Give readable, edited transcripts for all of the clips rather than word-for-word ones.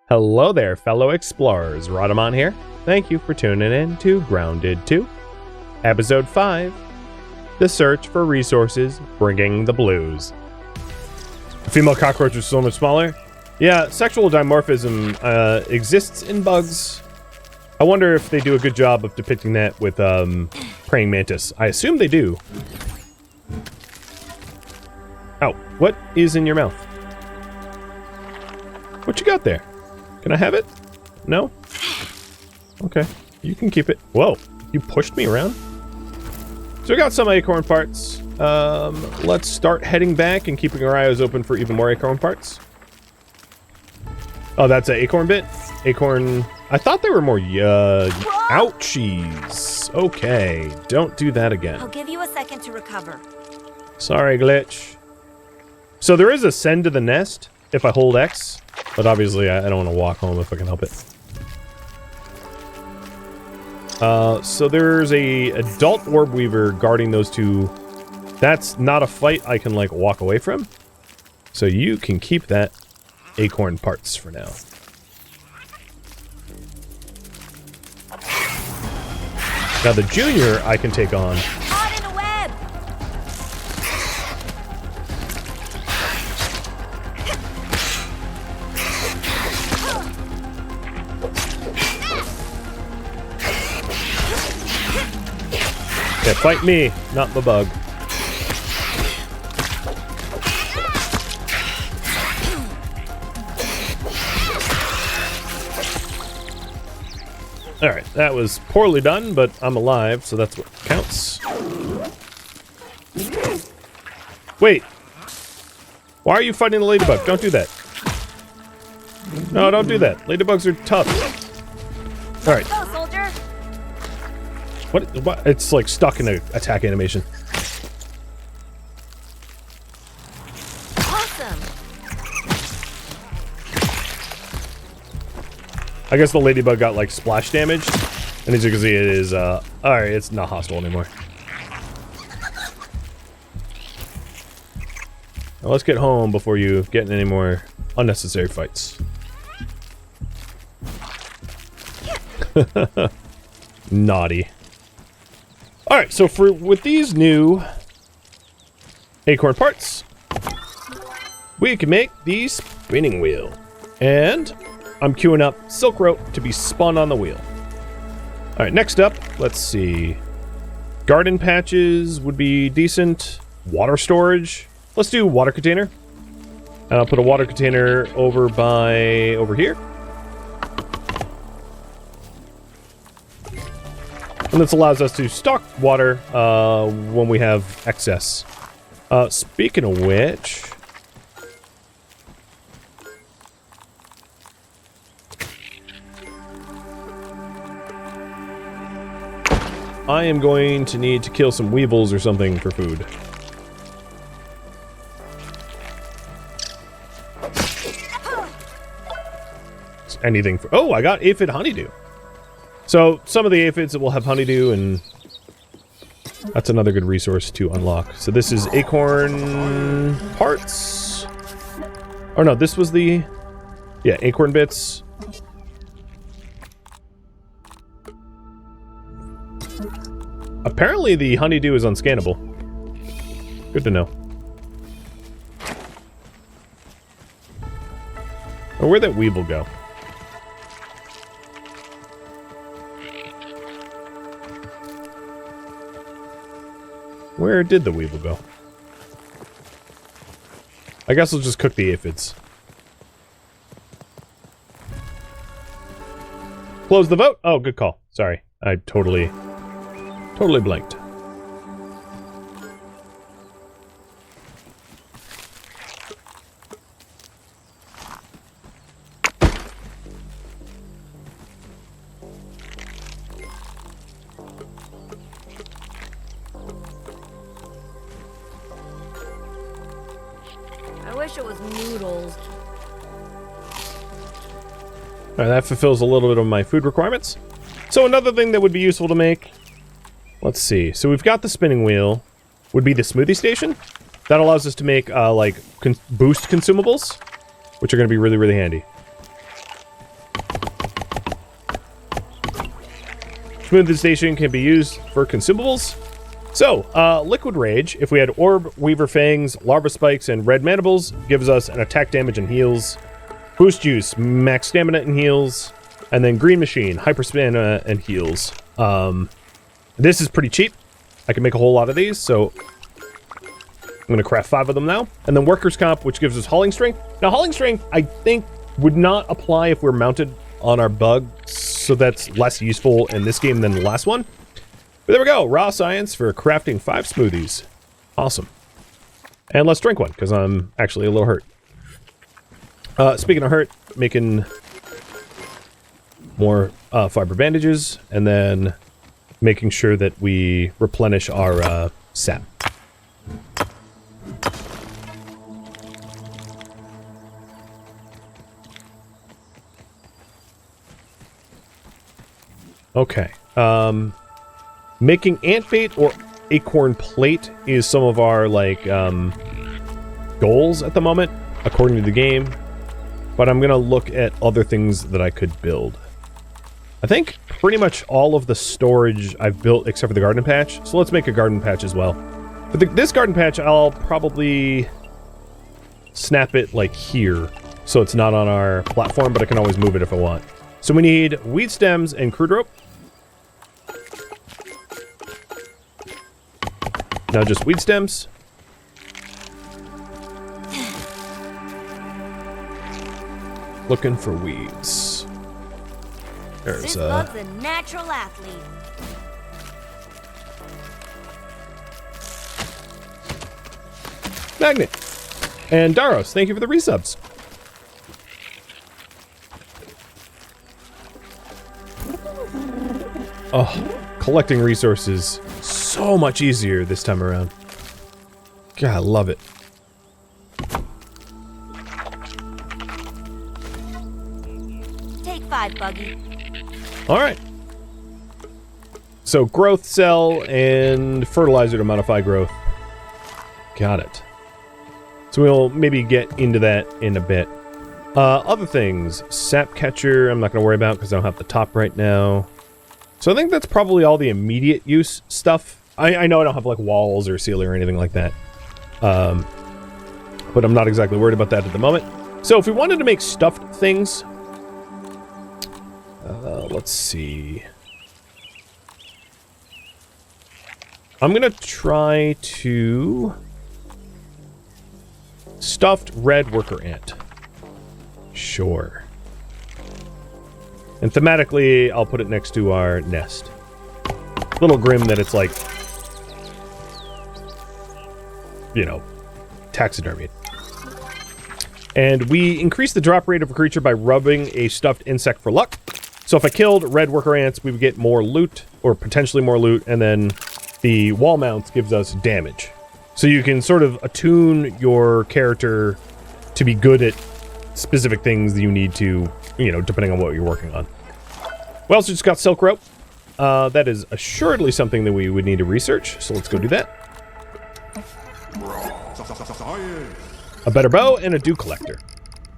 Hello there, fellow explorers. Rhadamant here. Thank you for tuning in to Grounded 2, Episode 5, The Search for Resources, Bringing the Blues. A female cockroach is so much smaller? Yeah, sexual dimorphism exists in bugs. I wonder if they do a good job of depicting that with praying mantis. I assume they do. Oh, what is in your mouth? What you got there? Can I have it? No? Okay, you can keep it. Whoa, you pushed me around? So we got some acorn parts. Let's start heading back and keeping our eyes open for even more acorn parts. Oh, that's an acorn bit? Acorn... I thought they were more, ouchies. Okay, don't do that again. I'll give you a second to recover. Sorry, glitch. So there is a send to the nest if I hold X, but obviously I don't want to walk home if I can help it. So there's a adult orb weaver guarding those two. That's not a fight I can, like, walk away from. So you can keep that acorn parts for now. Now the junior I can take on. Caught in a web. Yeah, fight me, not the bug. Alright, that was poorly done, but I'm alive, so that's what counts. Wait! Why are you fighting the ladybug? Don't do that. No, don't do that. Ladybugs are tough. Alright. Go, soldier. What? It's like stuck in an attack animation. Awesome. I guess the ladybug got, like, splash damage. And as you can see, it is, alright, it's not hostile anymore. Now let's get home before you get in any more unnecessary fights. Naughty. Alright, so with these new acorn parts, we can make the spinning wheel. And I'm queuing up silk rope to be spun on the wheel. Alright, next up, let's see. Garden patches would be decent. Water storage. Let's do water container. And I'll put a water container over here. And this allows us to stock water when we have excess. Speaking of which... I am going to need to kill some weevils or something for food. Anything for... Oh, I got aphid honeydew. So, some of the aphids will have honeydew, and that's another good resource to unlock. So this is acorn parts. Oh no, this was the... Yeah, acorn bits. Apparently the honeydew is unscannable. Good to know. Or where'd that weevil go? Where did the weevil go? I guess we'll just cook the aphids. Close the vote? Oh, good call. Sorry. I totally blanked. I wish it was noodles. Alright, that fulfills a little bit of my food requirements. So another thing that would be useful to make... Let's see. So we've got the spinning wheel. Would be the smoothie station. That allows us to make, like, boost consumables. Which are going to be really, really handy. Smoothing station can be used for consumables. So, Liquid Rage, if we had Orb, Weaver Fangs, Larva Spikes, and Red Mandibles, gives us an attack damage and heals. Boost Juice, max stamina and heals. And then Green Machine, hyper stamina and heals. This is pretty cheap. I can make a whole lot of these, so I'm going to craft 5 of them now. And then Workers' Comp, which gives us Hauling Strength. Now, Hauling Strength, I think, would not apply if we're mounted on our bug, so that's less useful in this game than the last one. But there we go, raw science for crafting 5 smoothies. Awesome. And let's drink one, because I'm actually a little hurt. Speaking of hurt, making more fiber bandages, and then making sure that we replenish our sap. Okay. Making ant bait or acorn plate is some of our, like, goals at the moment, according to the game. But I'm going to look at other things that I could build. I think pretty much all of the storage I've built except for the garden patch. So let's make a garden patch as well. For this garden patch, I'll probably snap it, like, here. So it's not on our platform, but I can always move it if I want. So we need weed stems and crude rope. Now just weed stems. Looking for weeds. There's This bug's a natural athlete. magnet. And Daros, thank you for the resubs. Oh, collecting resources so much easier this time around. God, I love it. Take 5, Buggy. All right. So growth cell and fertilizer to modify growth. Got it. So we'll maybe get into that in a bit. Other things. Sap catcher, I'm not going to worry about because I don't have the top right now. So I think that's probably all the immediate use stuff. I know I don't have, like, walls or ceiling or anything like that. But I'm not exactly worried about that at the moment. So if we wanted to make stuffed things... let's see. I'm going to try to... Stuffed red worker ant. Sure. And thematically, I'll put it next to our nest. A little grim that it's like, you know, taxidermied. And we increase the drop rate of a creature by rubbing a stuffed insect for luck. So if I killed red worker ants, we would get more loot, or potentially more loot, and then the wall mounts gives us damage. So you can sort of attune your character to be good at specific things that you need to, you know, depending on what you're working on. We also just got silk rope. That is assuredly something that we would need to research, so let's go do that. A better bow and a dew collector.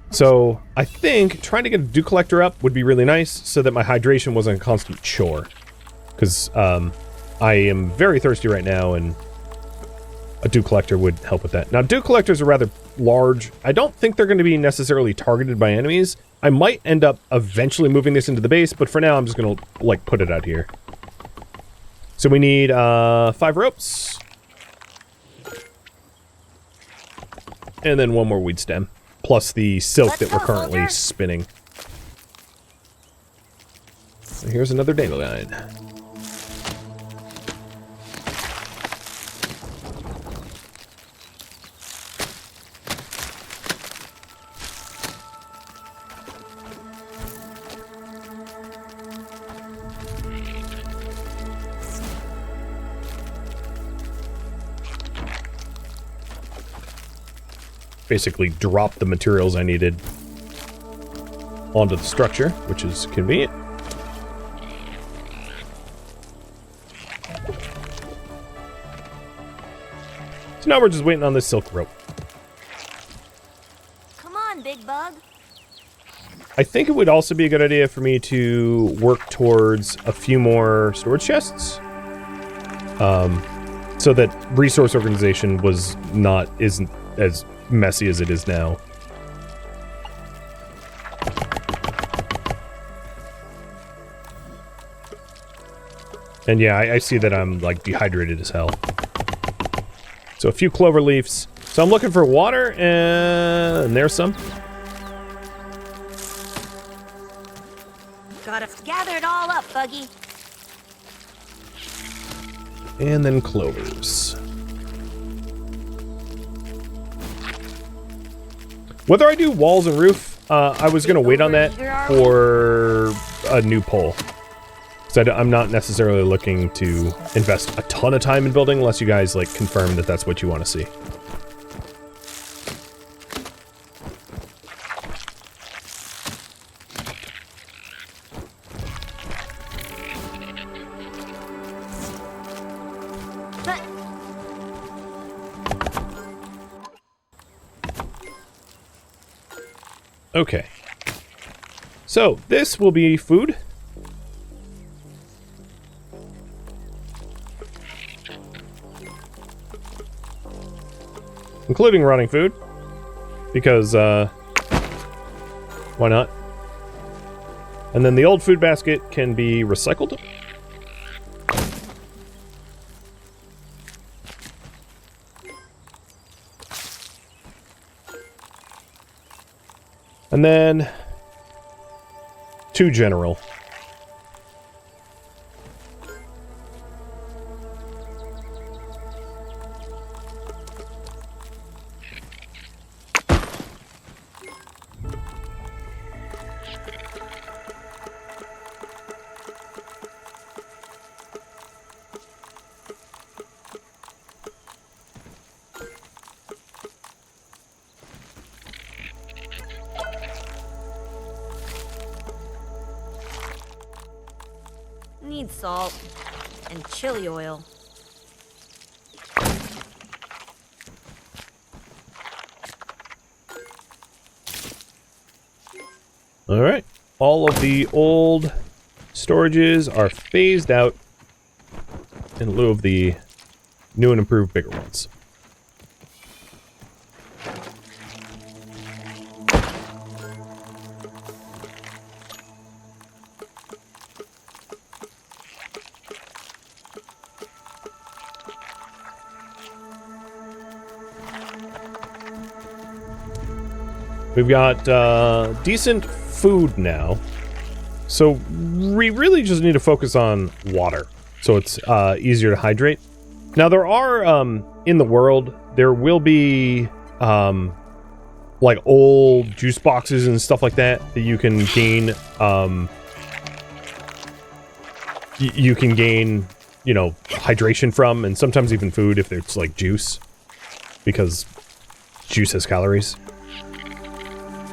So I think trying to get a dew collector up would be really nice so that my hydration wasn't a constant chore. Because I am very thirsty right now, and a dew collector would help with that. Now, dew collectors are rather large. I don't think they're going to be necessarily targeted by enemies. I might end up eventually moving this into the base, but for now I'm just going to, like, put it out here. So we need 5 ropes. And then 1 more weed stem. Plus the silk that we're currently spinning. So here's another dandelion. Basically drop the materials I needed onto the structure, which is convenient. So now we're just waiting on this silk rope. Come on, big bug. I think it would also be a good idea for me to work towards a few more storage chests. So that resource organization isn't as messy as it is now. And yeah, I see that I'm like dehydrated as hell. So a few clover leaves. So I'm looking for water, and there's some. Gotta gather it all up, Buggy. And then clovers. Whether I do walls and roof, I was going to wait on that for a new pole. So I'm not necessarily looking to invest a ton of time in building unless you guys like confirm that that's what you want to see. Okay. So this will be food. Including rotting food, because, why not? And then the old food basket can be recycled. And then 2 general. Need salt and chili oil. All right. All of the old storages are phased out in lieu of the new and improved bigger ones. We've got decent food now, so we really just need to focus on water, so it's easier to hydrate. Now there are, in the world, there will be like old juice boxes and stuff like that that you can gain, you can gain, you know, hydration from, and sometimes even food if it's like juice, because juice has calories.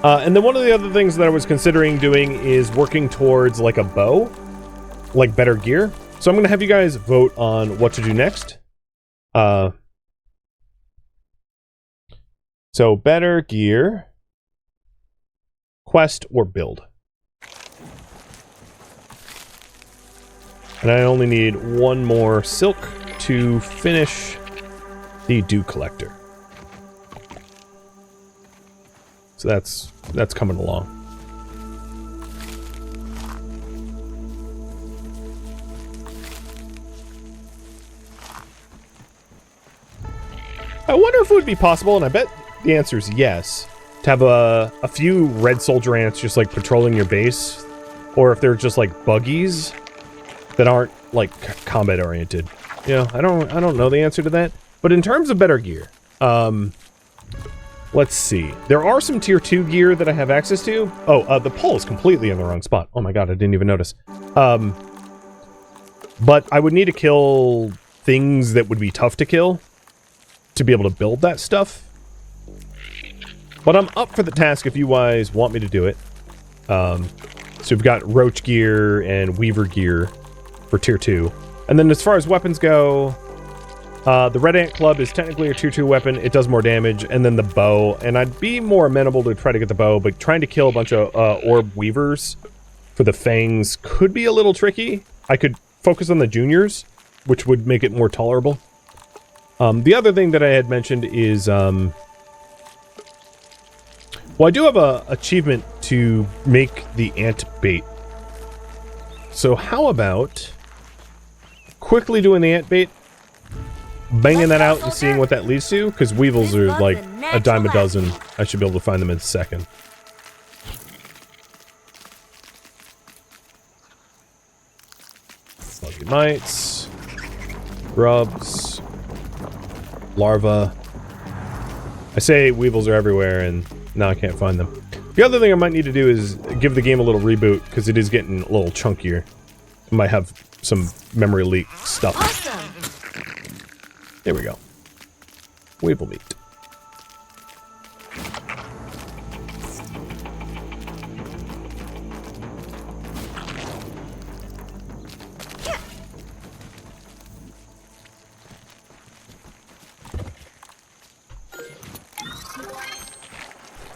And then one of the other things that I was considering doing is working towards like a bow, like better gear. So I'm going to have you guys vote on what to do next. So better gear, quest, or build. And I only need 1 more silk to finish the dew collector. So that's coming along. I wonder if it would be possible, and I bet the answer is yes, to have a few red soldier ants just like patrolling your base, or if they're just like buggies that aren't like combat oriented. You know, I don't know the answer to that. But in terms of better gear, let's see. There are some tier 2 gear that I have access to. Oh, the pole is completely in the wrong spot. Oh my god, I didn't even notice. But I would need to kill things that would be tough to kill to be able to build that stuff. But I'm up for the task if you guys want me to do it. So we've got roach gear and weaver gear for tier 2. And then as far as weapons go, The red ant club is technically a tier 2 weapon. It does more damage, and then the bow. And I'd be more amenable to try to get the bow, but trying to kill a bunch of orb weavers for the fangs could be a little tricky. I could focus on the juniors, which would make it more tolerable. The other thing that I had mentioned is, well, I do have a achievement to make the ant bait. So how about quickly doing the ant bait, banging that out and seeing what that leads to? Because weevils are like a dime a dozen. I should be able to find them in a second. Buggy mites, grubs, larvae. I say weevils are everywhere and now I can't find them. The other thing I might need to do is give the game a little reboot because it is getting a little chunkier. I might have some memory leak stuff. Awesome. There we go. Weevil meat.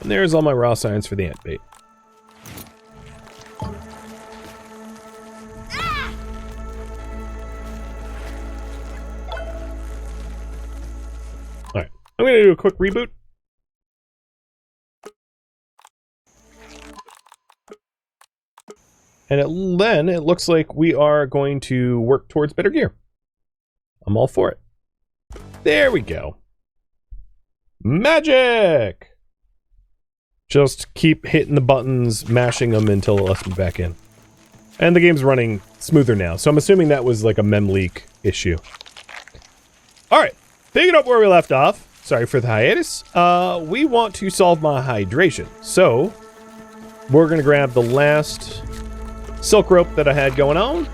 And there's all my raw science for the ant bait. Alright, I'm going to do a quick reboot. And then it looks like we are going to work towards better gear. I'm all for it. There we go. Magic! Just keep hitting the buttons, mashing them until it lets me back in. And the game's running smoother now, so I'm assuming that was like a mem leak issue. Alright, picking up where we left off. Sorry for the hiatus. We want to solve my hydration. So, we're going to grab the last silk rope that I had going on.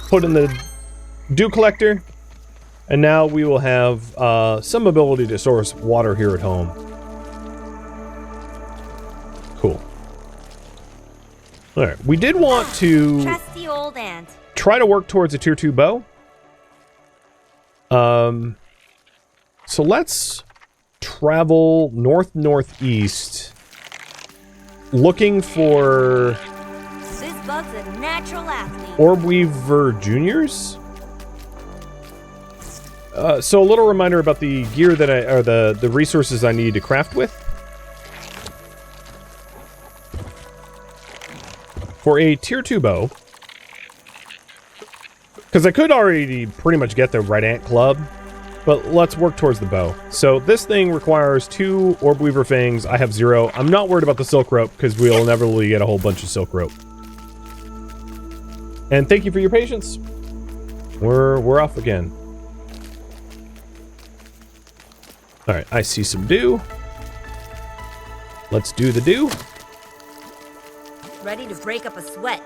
Put in the dew collector. And now we will have some ability to source water here at home. Cool. Alright, we did want to Trusty old ant. try to work towards a tier 2 bow. So let's travel north-northeast looking for This bug's a natural athlete. orb weaver juniors. So a little reminder about the gear that or the resources I need to craft with. For a tier 2 bow. Because I could already pretty much get the red ant club, but let's work towards the bow. So this thing requires 2 orb weaver fangs. I have 0. I'm not worried about the silk rope because we'll inevitably get a whole bunch of silk rope. And thank you for your patience. We're off again. Alright, I see some dew. Let's do the dew. Ready to break up a sweat.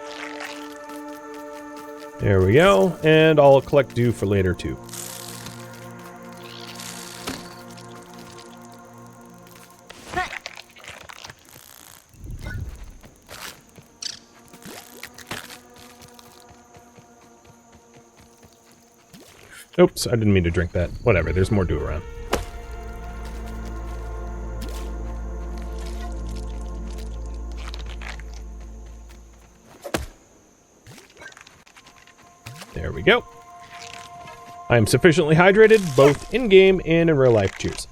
There we go. And I'll collect dew for later too. Oops, I didn't mean to drink that. Whatever, there's more dew around. There we go. I am sufficiently hydrated, both in-game and in real life. Cheers.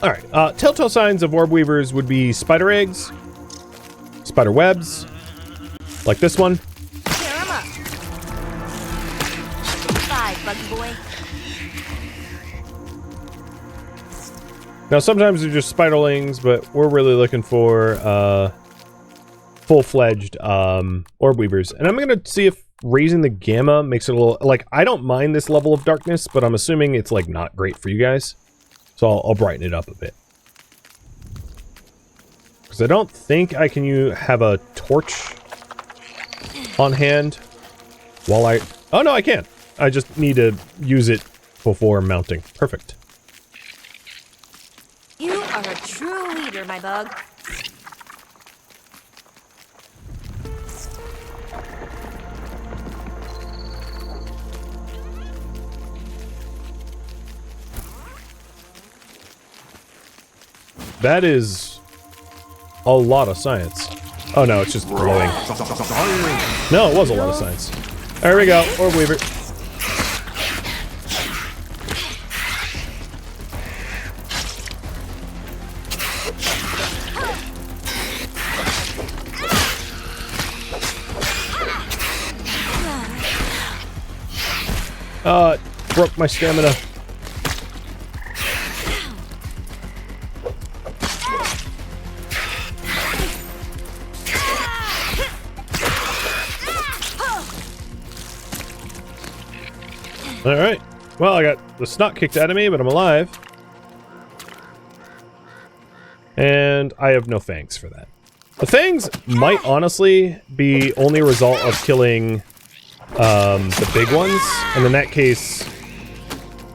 Alright, telltale signs of orb weavers would be spider eggs, spider webs, like this one. Tear 'em up. 5, buggy boy. Now sometimes they're just spiderlings, but we're really looking for full-fledged orb weavers. And I'm going to see if raising the gamma makes it a little... Like, I don't mind this level of darkness, but I'm assuming it's, like, not great for you guys. So I'll brighten it up a bit. Because I don't think I can have a torch on hand while I... Oh, no, I can. I just need to use it before mounting. Perfect. You are a true leader, my bug. That is a lot of science. Oh no, it's just glowing. No, it was a lot of science. There we go, Orb Weaver. It broke my stamina. Alright. Well, I got the snot kicked out of me, but I'm alive. And I have no fangs for that. The fangs might honestly be only a result of killing the big ones. And in that case,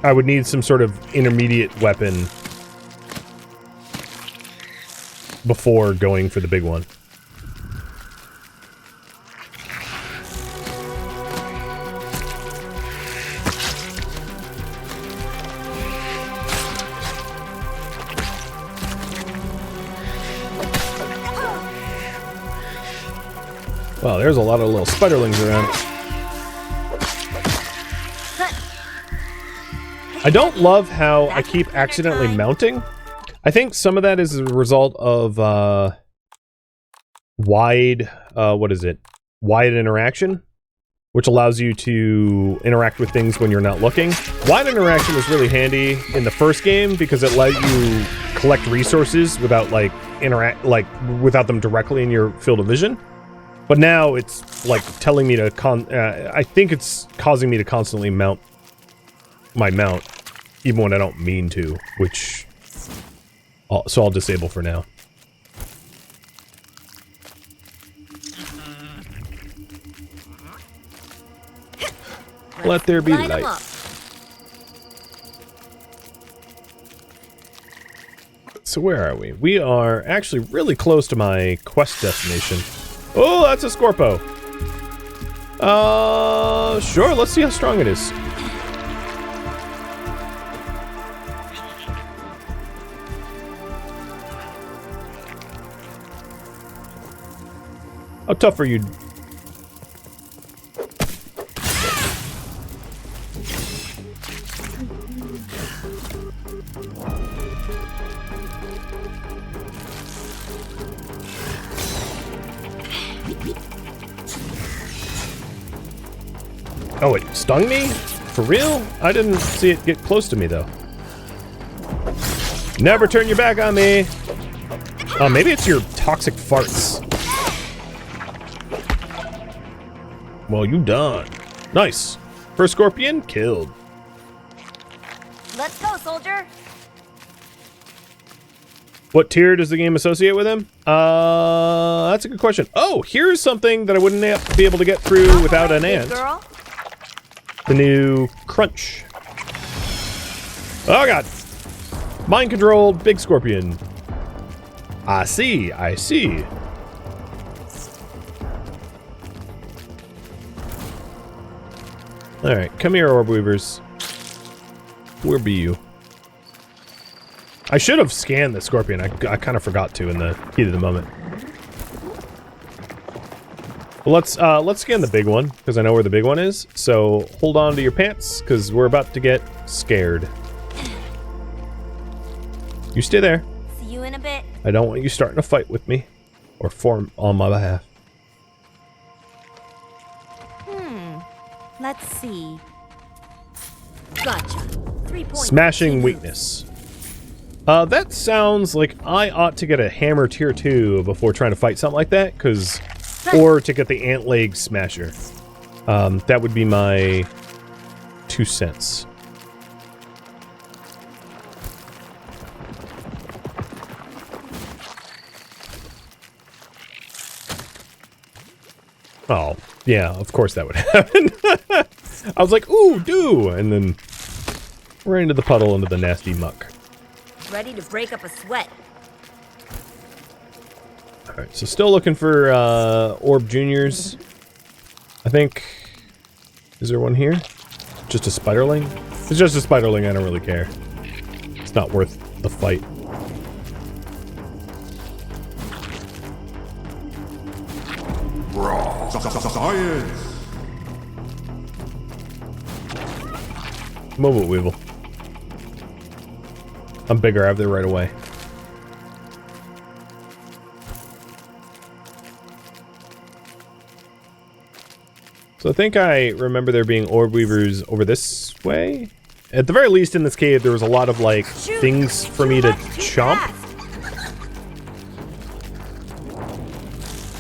I would need some sort of intermediate weapon before going for the big one. Wow, there's a lot of little spiderlings around. I don't love how I keep accidentally mounting. I think some of that is a result of wide interaction, which allows you to interact with things when you're not looking. Wide interaction was really handy in the first game because it let you collect resources without without them directly in your field of vision. But now it's like telling me to I think it's causing me to constantly mount my mount, even when I don't mean to, which so I'll disable for now. Let there be light. So where are we? We are actually really close to my quest destination. Oh, that's a Scorpo. Sure, let's see how strong it is. How tough are you? Oh, it stung me? For real? I didn't see it get close to me, though. Never turn your back on me! Oh, maybe it's your toxic farts. Well, you done. Nice. First scorpion, killed. Let's go, soldier! What tier does the game associate with him? That's a good question. Oh, here's something that I wouldn't be able to get through without an ant. Girl. The new crunch. Oh god. Mind controlled big scorpion. I see, I see. Alright, come here, Orb Weavers. Where be you? I should have scanned the scorpion. I kind of forgot to in the heat of the moment. Well, let's scan the big one, because I know where the big one is. So, hold on to your pants, because we're about to get scared. You stay there. See you in a bit. I don't want you starting a fight with me, or form on my behalf. Let's see. Gotcha. 3 points. Smashing weakness. That sounds like I ought to get a hammer tier 2 before trying to fight something like that, because... Or to get the ant leg smasher. That would be my 2 cents. Oh, yeah, of course that would happen. I was like, ooh, do! And then right into the puddle, into the nasty muck. Ready to break up a sweat. Alright, so still looking for Orb Juniors. I think... Is there one here? Just a spiderling? If it's just a spiderling, I don't really care. It's not worth the fight. Science! Move it, Weevil. I'm bigger, I have the right of way. So I think I remember there being orb weavers over this way. At the very least in this cave, there was a lot of, like, things for me to chomp.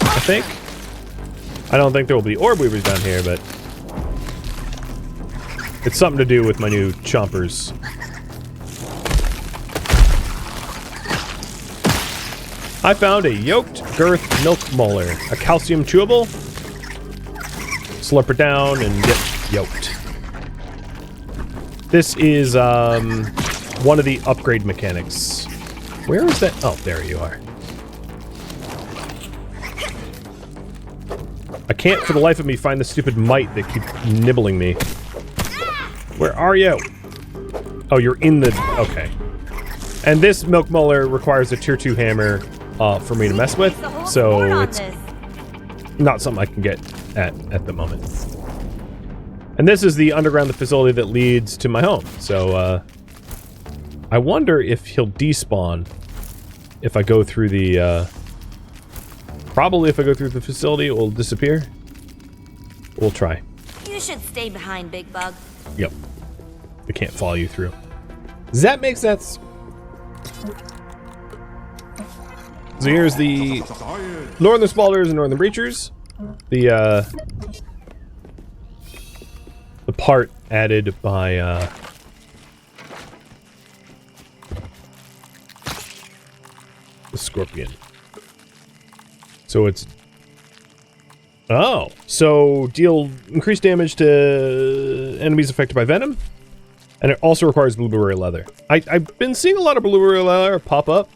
I think. I don't think there will be orb weavers down here, but it's something to do with my new chompers. I found a yoked girth milk molar, a calcium chewable. Slurp it down and get yoked. This is one of the upgrade mechanics. Where is that? Oh, there you are. I can't for the life of me find the stupid mite that keep nibbling me. Where are you? Oh, you're in the... Okay. And this milk molar requires a tier 2 hammer for me to mess with, so it's not something I can get at the moment. And this is the underground facility that leads to my home, so I wonder if he'll despawn if I go through the probably if I go through the facility it will disappear. We'll try. You should stay behind, Big Bug. Yep. I can't follow you through. Does that make sense? So here's the northern spalders and northern breachers. The part added by the scorpion. So it's so deal increased damage to enemies affected by venom, and it also requires blueberry leather. I've been seeing a lot of blueberry leather pop up.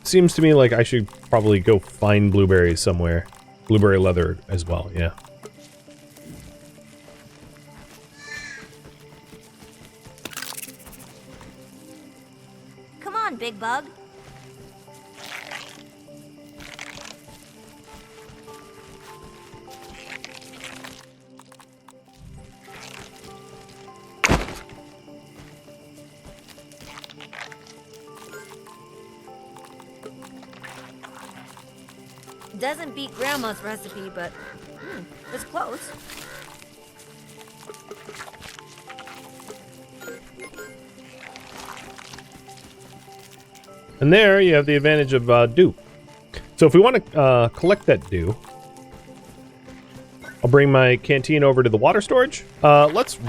Seems to me like I should probably go find blueberries somewhere. Blueberry leather as well, yeah. Come on, Big Bug. Doesn't beat Grandma's recipe, but it's close. And there you have the advantage of dew. So if we want to collect that dew, I'll bring my canteen over to the water storage. Let's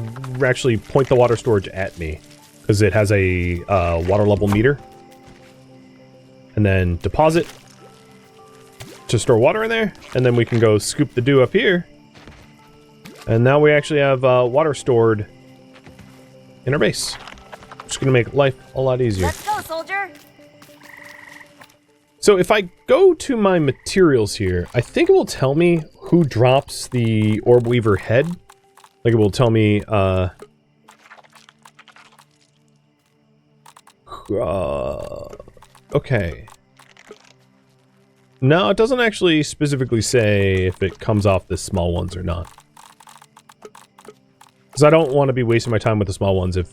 actually point the water storage at me, because it has a water level meter. And then deposit to store water in there, and then we can go scoop the dew up here. And now we actually have water stored in our base. Just gonna make life a lot easier. Let's go, soldier. So if I go to my materials here, I think it will tell me who drops the orb weaver head. Like it will tell me okay. No, it doesn't actually specifically say if it comes off the small ones or not. Because I don't want to be wasting my time with the small ones if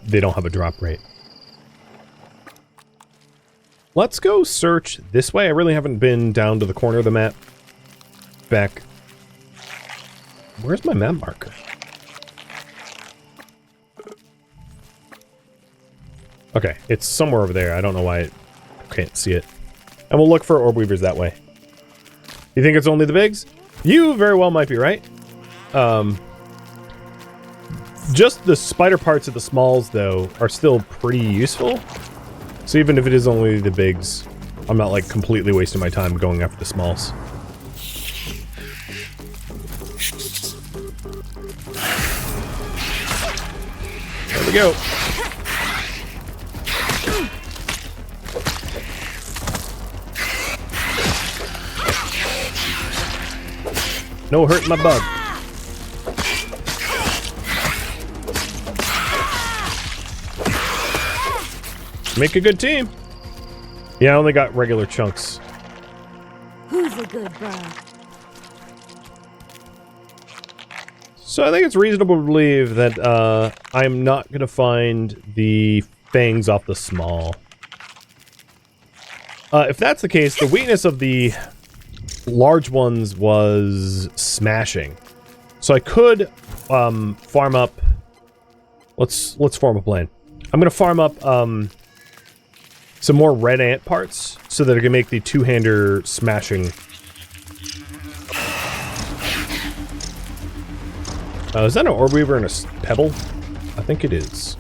they don't have a drop rate. Let's go search this way. I really haven't been down to the corner of the map. Back. Where's my map marker? Okay, it's somewhere over there. I don't know why I can't see it. And we'll look for orb weavers that way. You think it's only the bigs? You very well might be right. Just the spider parts of the smalls, though, are still pretty useful. So even if it is only the bigs, I'm not, like, completely wasting my time going after the smalls. There we go. No hurting my bug. Make a good team. Yeah, I only got regular chunks. Who's a good bug? So I think it's reasonable to believe that I'm not going to find the fangs off the small. If that's the case, the weakness of the large ones was smashing. So I could farm up... Let's form a plan. I'm going to farm up some more red ant parts so that I can make the two-hander smashing. Is that an orb weaver and a pebble? I think it is.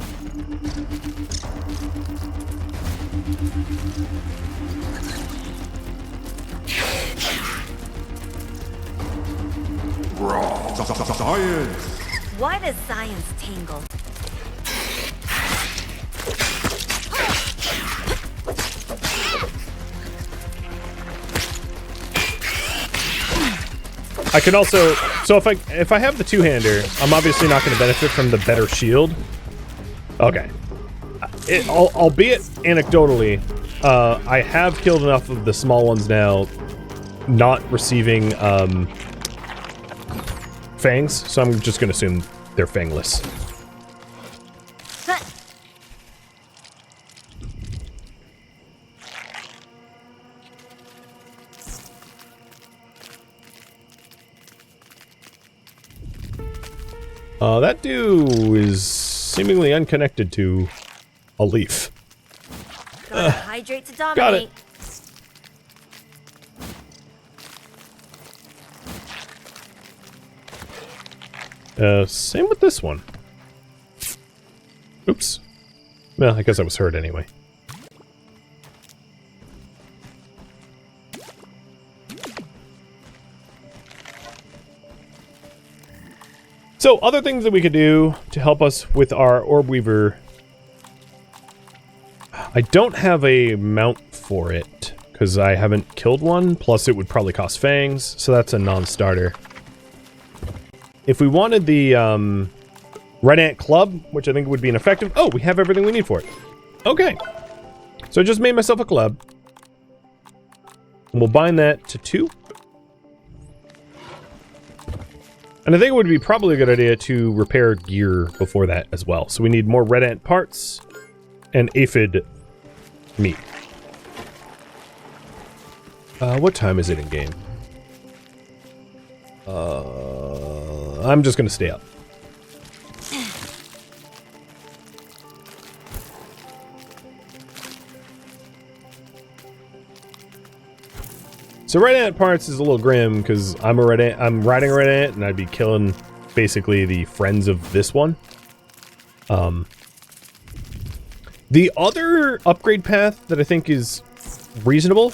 Science! Why does science tingle? I can also, so if I have the two-hander, I'm obviously not going to benefit from the better shield. Okay. Albeit anecdotally, I have killed enough of the small ones now, not receiving fangs, so I'm just going to assume they're fangless. That dew is seemingly unconnected to a leaf. Gotta hydrate to dominate. Got it. Same with this one. Oops. Well, I guess I was hurt anyway. So, other things that we could do to help us with our orb weaver. I don't have a mount for it, because I haven't killed one, plus it would probably cost fangs, so that's a non-starter. If we wanted the red ant club, which I think would be an effective... Oh, we have everything we need for it. Okay. So I just made myself a club. And we'll bind that to 2. And I think it would be probably a good idea to repair gear before that as well. So we need more red ant parts and aphid meat. What time is it in game? I'm just gonna stay up. So red ant parts is a little grim because I'm riding a red ant and I'd be killing basically the friends of this one. The other upgrade path that I think is reasonable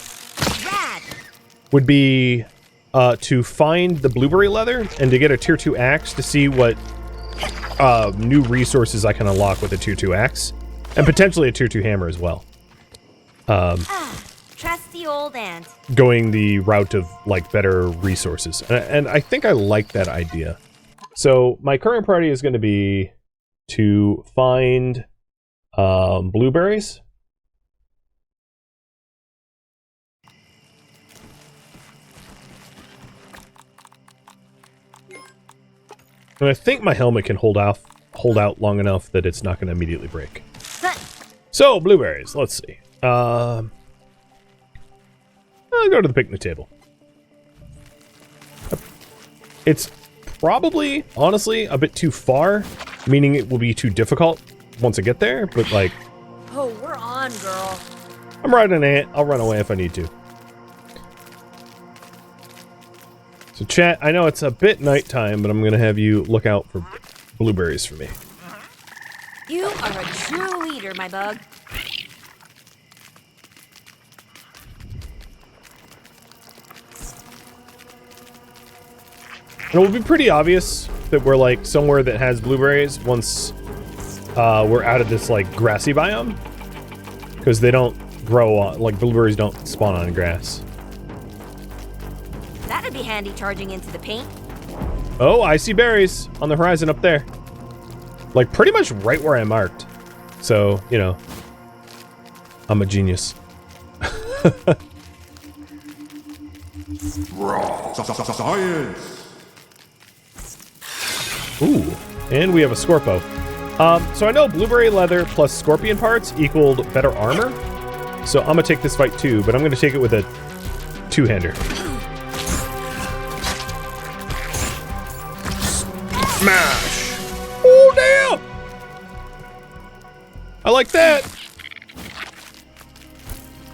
would be to find the blueberry leather and to get a tier 2 axe to see what new resources I can unlock with a tier 2 axe. And potentially a tier 2 hammer as well. Trusty old ant. Going the route of, like, better resources. And I think I like that idea. So, my current priority is going to be to find blueberries. And I think my helmet can hold out long enough that it's not going to immediately break. So, blueberries. Let's see. I'll go to the picnic table. It's probably, honestly, a bit too far, meaning it will be too difficult once I get there, but, like... Oh, we're on, girl. I'm riding an ant. I'll run away if I need to. So, chat, I know it's a bit nighttime, but I'm going to have you look out for blueberries for me. You are a true leader, my bug. And it will be pretty obvious that we're, like, somewhere that has blueberries once we're out of this, like, grassy biome. Because they don't grow on, like, blueberries don't spawn on grass. That'd be handy charging into the paint. Oh, I see berries on the horizon up there. Like, pretty much right where I marked. So, you know, I'm a genius. Science! Ooh, and we have a Scorpo. So I know blueberry leather plus scorpion parts equaled better armor. So I'm gonna take this fight too, but I'm gonna take it with a two-hander. Smash! Oh, damn! I like that!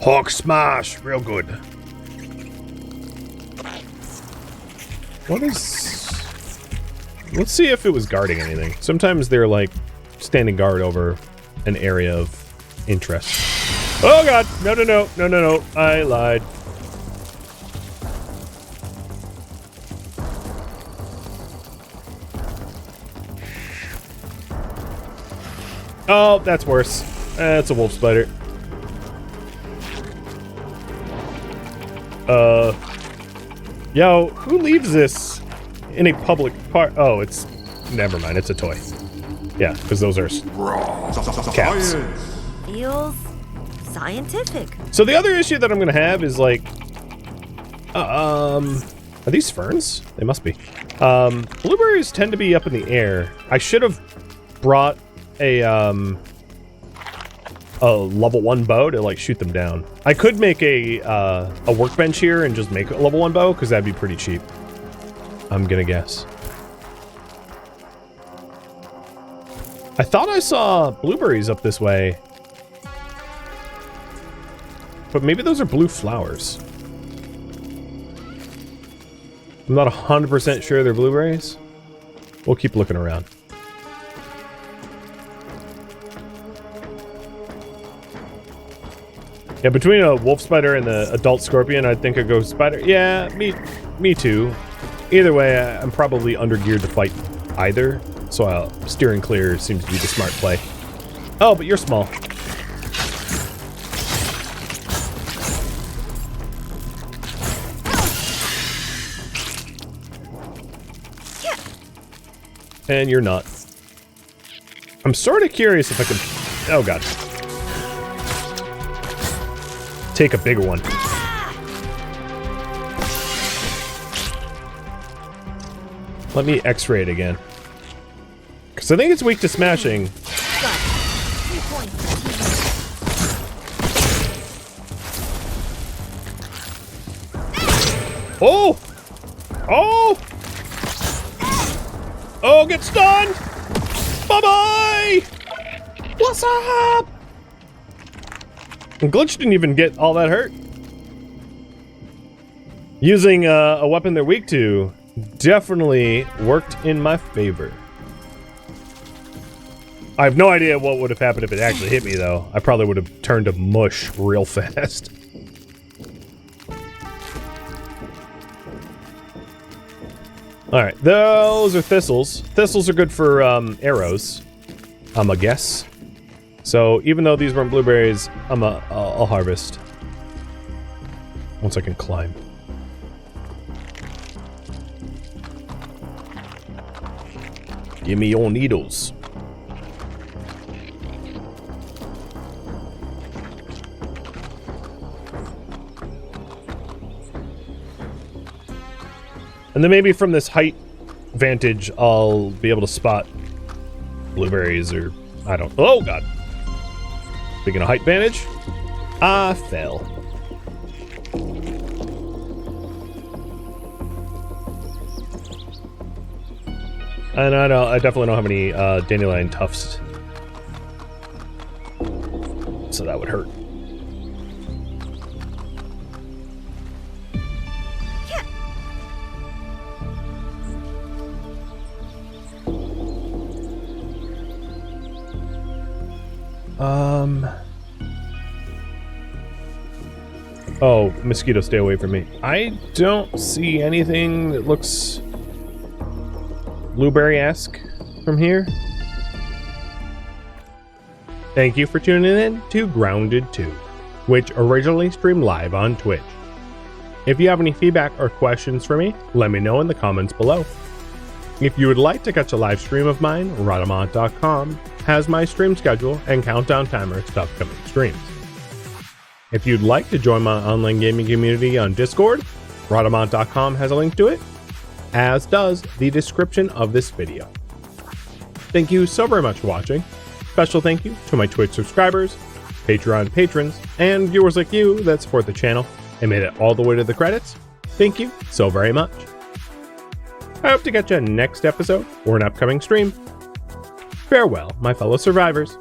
Hawk smash! Real good. What is... Let's see if it was guarding anything. Sometimes they're like standing guard over an area of interest. Oh god! No, no, no, no, no, no. I lied. Oh, that's worse. That's a wolf spider. Yo, who leaves this in a public park? Oh, it's... Never mind, it's a toy. Yeah, because those are caps. Feels scientific. So the other issue that I'm going to have is like... are these ferns? They must be. Blueberries tend to be up in the air. I should have brought a level 1 bow to like shoot them down. I could make a workbench here and just make a level 1 bow because that'd be pretty cheap. I'm gonna guess. I thought I saw blueberries up this way, but maybe those are blue flowers. I'm not 100% sure they're blueberries. We'll keep looking around. Yeah, between a wolf spider and the adult scorpion, I think I'd go spider. Yeah, me too. Either way, I'm probably undergeared to fight either, so steering clear seems to be the smart play. Oh, but you're small. And you're not. I'm sort of curious if I can... Oh, God. Take a bigger one. Let me x-ray it again. Because I think it's weak to smashing. Oh! Oh! Oh, get stunned! Bye-bye! What's up? Glitch didn't even get all that hurt. Using a weapon they're weak to definitely worked in my favor. I have no idea what would have happened if it actually hit me, though. I probably would have turned to mush real fast. Alright, those are thistles. Thistles are good for arrows, I'm a guess. So even though these weren't blueberries, I'll harvest. Once I can climb. Give me your needles. And then maybe from this height vantage, I'll be able to spot blueberries or... I don't... Oh, God. Speaking of height vantage, I fell. And I definitely don't have any dandelion tufts. So that would hurt. Oh, mosquito, stay away from me. I don't see anything that looks blueberry-esque from here. Thank you for tuning in to Grounded 2, which originally streamed live on Twitch. If you have any feedback or questions for me, let me know in the comments below. If you would like to catch a live stream of mine, Rhadamant.com has my stream schedule and countdown timers to upcoming streams. If you'd like to join my online gaming community on Discord, Rhadamant.com has a link to it, as does the description of this video. Thank you so very much for watching. Special thank you to my Twitch subscribers, Patreon patrons, and viewers like you that support the channel and made it all the way to the credits. Thank you so very much. I hope to catch you next episode or an upcoming stream. Farewell, my fellow survivors.